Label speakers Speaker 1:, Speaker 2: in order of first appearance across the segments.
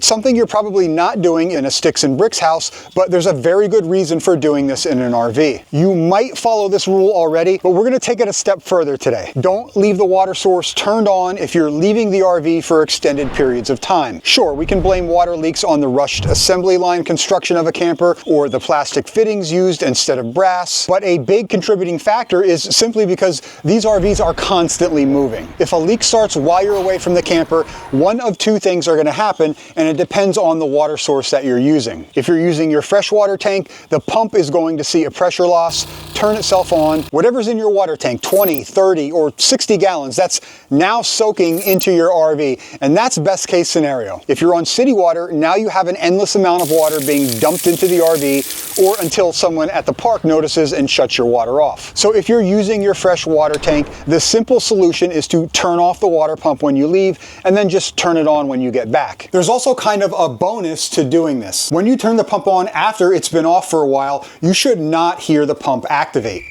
Speaker 1: It's something you're probably not doing in a sticks and bricks house, but there's a very good reason for doing this in an RV. You might follow this rule already, but we're gonna take it a step further today. Don't leave the water source turned on if you're leaving the RV for extended periods of time. Sure, we can blame water leaks on the rushed assembly line construction of a camper or the plastic fittings used instead of brass, but a big contributing factor is simply because these RVs are constantly moving. If a leak starts while you're away from the camper, one of two things are going to happen, and it depends on the water source that you're using. If you're using your freshwater tank, the pump is going to see a pressure loss, turn itself on. Whatever's in your water tank, 20, 30, or 60 gallons, that's now soaking into your RV, and that's best case scenario. If you're on city water, now you have an endless amount of water being dumped into the RV, or until someone at the park notices and shuts your water off. So if you're using your fresh water tank, the simple solution is to turn off the water pump when you leave and then just turn it on when you get back. There's also kind of a bonus to doing this. When you turn the pump on after it's been off for a while, you should not hear the pump activate.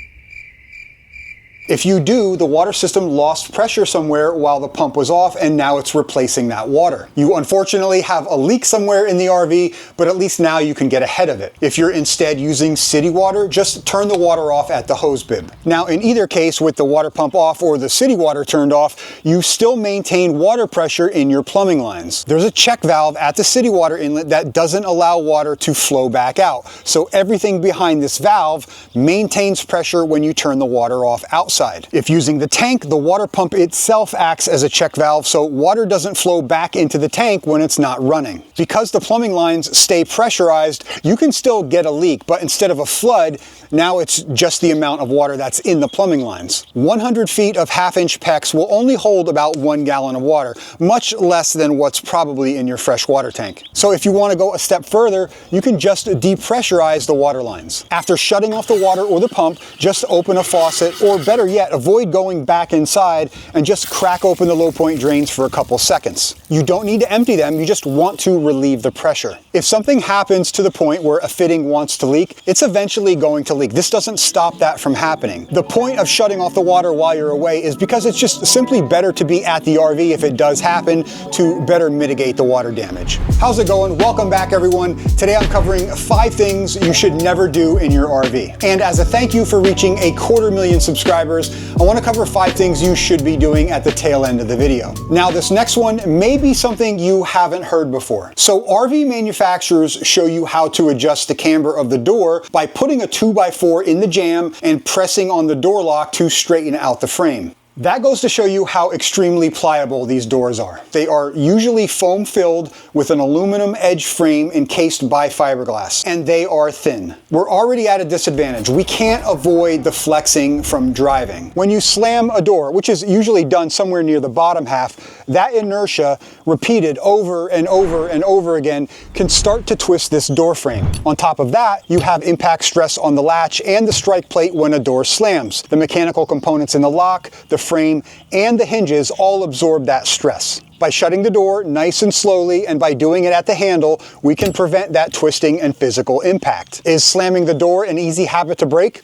Speaker 1: If you do, the water system lost pressure somewhere while the pump was off, and now it's replacing that water. You unfortunately have a leak somewhere in the RV, but at least now you can get ahead of it. If you're instead using city water, just turn the water off at the hose bib. Now, in either case, with the water pump off or the city water turned off, you still maintain water pressure in your plumbing lines. There's a check valve at the city water inlet that doesn't allow water to flow back out. So everything behind this valve maintains pressure when you turn the water off outside. If using the tank, the water pump itself acts as a check valve, so water doesn't flow back into the tank when it's not running. Because the plumbing lines stay pressurized, you can still get a leak, but instead of a flood, now it's just the amount of water that's in the plumbing lines. 100 feet of half-inch PEX will only hold about 1 gallon of water, much less than what's probably in your fresh water tank. So if you want to go a step further, you can just depressurize the water lines. After shutting off the water or the pump, just open a faucet, or better yet, avoid going back inside and just crack open the low point drains for a couple seconds. You don't need to empty them, you just want to relieve the pressure. If something happens to the point where a fitting wants to leak, it's eventually going to leak. This doesn't stop that from happening. The point of shutting off the water while you're away is because it's just simply better to be at the RV if it does happen, to better mitigate the water damage. How's it going? Welcome back, everyone. Today I'm covering 5 things you should never do in your RV. And as a thank you for reaching 250,000 subscribers, I want to cover 5 things you should be doing at the tail end of the video. Now, this next one may be something you haven't heard before. So RV manufacturers show you how to adjust the camber of the door by putting a 2x4 in the jamb and pressing on the door lock to straighten out the frame. That goes to show you how extremely pliable these doors are. They are usually foam filled with an aluminum edge frame encased by fiberglass, and they are thin. We're already at a disadvantage. We can't avoid the flexing from driving. When you slam a door, which is usually done somewhere near the bottom half, that inertia, repeated over and over and over again, can start to twist this door frame. On top of that, you have impact stress on the latch and the strike plate when a door slams. The mechanical components in the lock, the frame, and the hinges all absorb that stress. By shutting the door nice and slowly, and by doing it at the handle, we can prevent that twisting and physical impact. Is slamming the door an easy habit to break?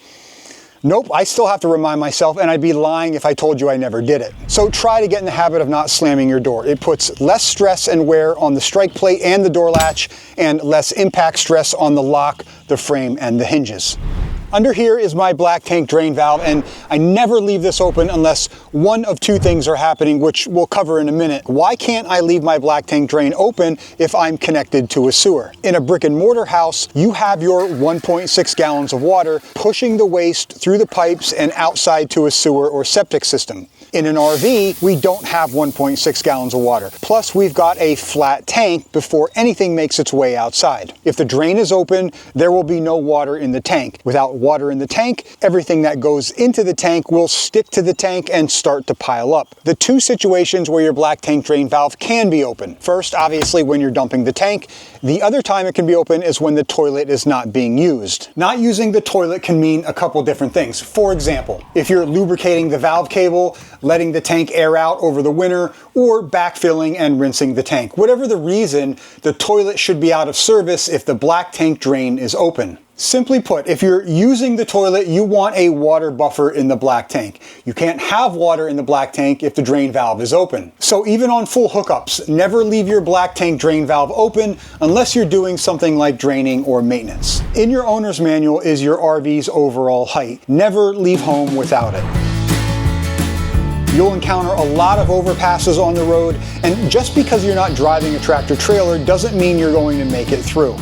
Speaker 1: Nope, I still have to remind myself, and I'd be lying if I told you I never did it. So try to get in the habit of not slamming your door. It puts less stress and wear on the strike plate and the door latch, and less impact stress on the lock, the frame, and the hinges. Under here is my black tank drain valve, and I never leave this open unless one of 2 things are happening, which we'll cover in a minute. Why can't I leave my black tank drain open if I'm connected to a sewer? In a brick and mortar house, you have your 1.6 gallons of water pushing the waste through the pipes and outside to a sewer or septic system. In an RV, we don't have 1.6 gallons of water. Plus, we've got a flat tank before anything makes its way outside. If the drain is open, there will be no water in the tank. Without water in the tank, everything that goes into the tank will stick to the tank and start to pile up. The 2 situations where your black tank drain valve can be open. First, obviously, when you're dumping the tank. The other time it can be open is when the toilet is not being used. Not using the toilet can mean a couple different things. For example, if you're lubricating the valve cable, letting the tank air out over the winter, or backfilling and rinsing the tank. Whatever the reason, the toilet should be out of service if the black tank drain is open. Simply put, if you're using the toilet, you want a water buffer in the black tank. You can't have water in the black tank if the drain valve is open. So even on full hookups, never leave your black tank drain valve open unless you're doing something like draining or maintenance. In your owner's manual is your RV's overall height. Never leave home without it. You'll encounter a lot of overpasses on the road, and just because you're not driving a tractor trailer doesn't mean you're going to make it through.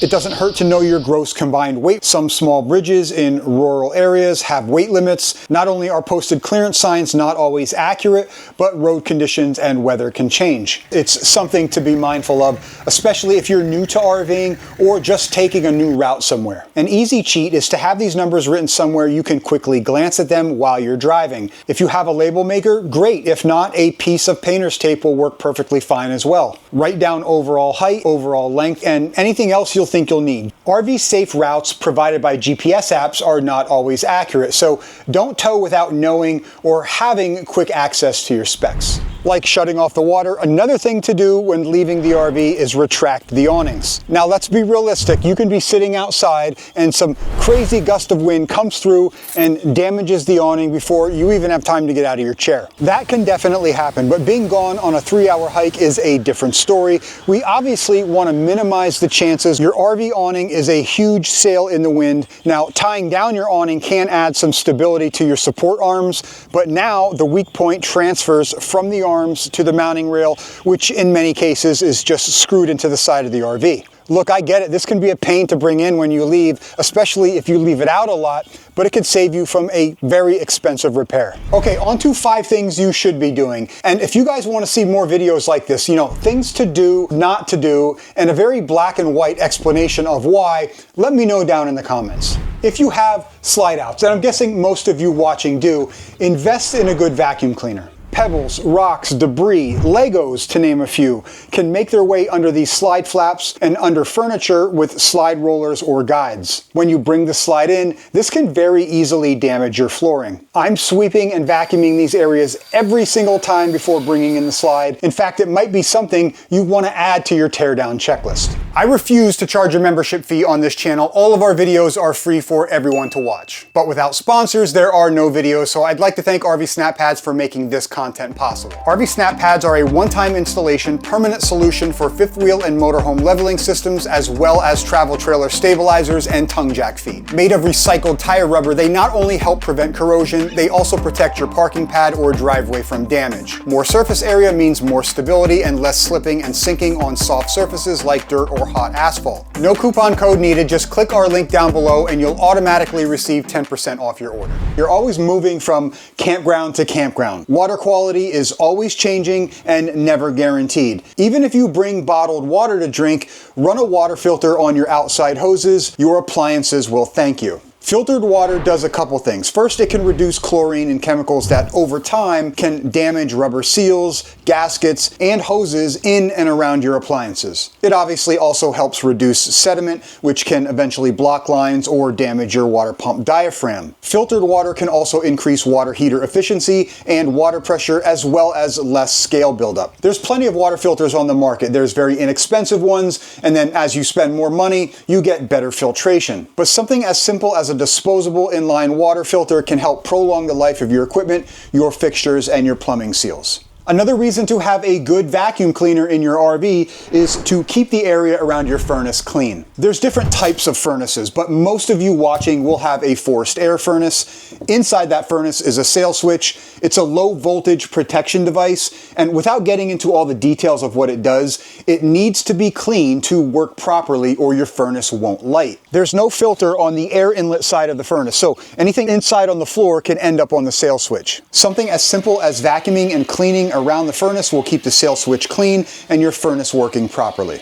Speaker 1: It doesn't hurt to know your gross combined weight. Some small bridges in rural areas have weight limits. Not only are posted clearance signs not always accurate, but road conditions and weather can change. It's something to be mindful of, especially if you're new to RVing or just taking a new route somewhere. An easy cheat is to have these numbers written somewhere you can quickly glance at them while you're driving. If you have a label maker, great. If not, a piece of painter's tape will work perfectly fine as well. Write down overall height, overall length, and anything else you'll think you'll need. RV safe routes provided by GPS apps are not always accurate, so don't tow without knowing or having quick access to your specs. Like shutting off the water, another thing to do when leaving the RV is retract the awnings. Now let's be realistic, you can be sitting outside and some crazy gust of wind comes through and damages the awning before you even have time to get out of your chair. That can definitely happen, but being gone on a 3-hour hike is a different story. We obviously want to minimize the chances. Your RV awning is a huge sail in the wind. Now tying down your awning can add some stability to your support arms, but now the weak point transfers from the arms to the mounting rail, which in many cases is just screwed into the side of the RV. Look, I get it, this can be a pain to bring in when you leave, especially if you leave it out a lot, but it could save you from a very expensive repair. Okay, on to 5 things you should be doing. And if you guys want to see more videos like this, things to do, not to do, and a very black and white explanation of why, let me know down in the comments. If you have slide outs, and I'm guessing most of you watching do, invest in a good vacuum cleaner. Pebbles, rocks, debris, Legos, to name a few, can make their way under these slide flaps and under furniture with slide rollers or guides. When you bring the slide in, this can very easily damage your flooring. I'm sweeping and vacuuming these areas every single time before bringing in the slide. In fact, it might be something you want to add to your teardown checklist. I refuse to charge a membership fee on this channel. All of our videos are free for everyone to watch. But without sponsors, there are no videos, so I'd like to thank RV Snap Pads for making this content possible. RV Snap Pads are a one-time installation, permanent solution for fifth wheel and motorhome leveling systems, as well as travel trailer stabilizers and tongue jack feet. Made of recycled tire rubber, they not only help prevent corrosion, they also protect your parking pad or driveway from damage. More surface area means more stability and less slipping and sinking on soft surfaces like dirt or hot asphalt. No coupon code needed, just click our link down below and you'll automatically receive 10% off your order. You're always moving from campground to campground. Water quality is always changing and never guaranteed. Even if you bring bottled water to drink, run a water filter on your outside hoses. Your appliances will thank you. Filtered water does a couple things. First, it can reduce chlorine and chemicals that over time can damage rubber seals, gaskets, and hoses in and around your appliances. It obviously also helps reduce sediment, which can eventually block lines or damage your water pump diaphragm. Filtered water can also increase water heater efficiency and water pressure, as well as less scale buildup. There's plenty of water filters on the market. There's very inexpensive ones, and then as you spend more money, you get better filtration. But something as simple as a disposable inline water filter can help prolong the life of your equipment, your fixtures, and your plumbing seals. Another reason to have a good vacuum cleaner in your RV is to keep the area around your furnace clean. There's different types of furnaces, but most of you watching will have a forced air furnace. Inside that furnace is a sail switch. It's a low voltage protection device, and without getting into all the details of what it does, it needs to be clean to work properly or your furnace won't light. There's no filter on the air inlet side of the furnace, so anything inside on the floor can end up on the sail switch. Something as simple as vacuuming and cleaning around the furnace will keep the sail switch clean and your furnace working properly.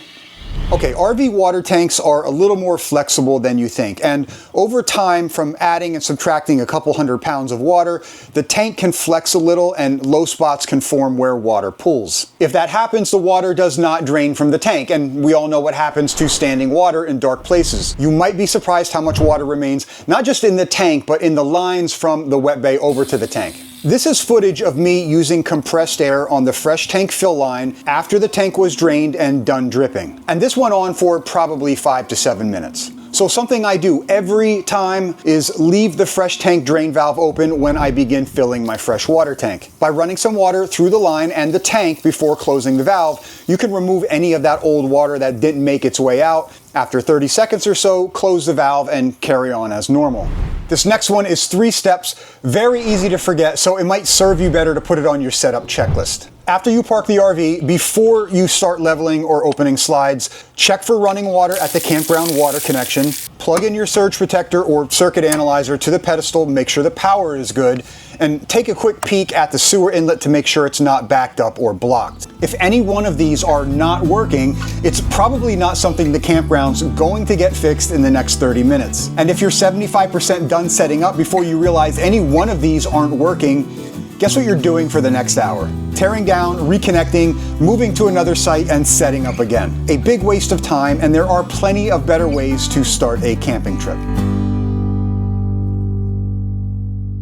Speaker 1: Okay, RV water tanks are a little more flexible than you think, and over time, from adding and subtracting a couple 100 pounds of water, the tank can flex a little and low spots can form where water pools. If that happens, the water does not drain from the tank, and we all know what happens to standing water in dark places. You might be surprised how much water remains, not just in the tank, but in the lines from the wet bay over to the tank. This is footage of me using compressed air on the fresh tank fill line after the tank was drained and done dripping. And this went on for probably 5 to 7 minutes. So something I do every time is leave the fresh tank drain valve open when I begin filling my fresh water tank. By running some water through the line and the tank before closing the valve, you can remove any of that old water that didn't make its way out. After 30 seconds or so, close the valve and carry on as normal. This next one is 3 steps, very easy to forget, so it might serve you better to put it on your setup checklist. After you park the RV, before you start leveling or opening slides, check for running water at the campground water connection, plug in your surge protector or circuit analyzer to the pedestal, make sure the power is good, and take a quick peek at the sewer inlet to make sure it's not backed up or blocked. If any one of these are not working, it's probably not something the campground's going to get fixed in the next 30 minutes. And if you're 75% done setting up before you realize any one of these aren't working, guess what you're doing for the next hour? Tearing down, reconnecting, moving to another site, and setting up again. A big waste of time, and there are plenty of better ways to start a camping trip.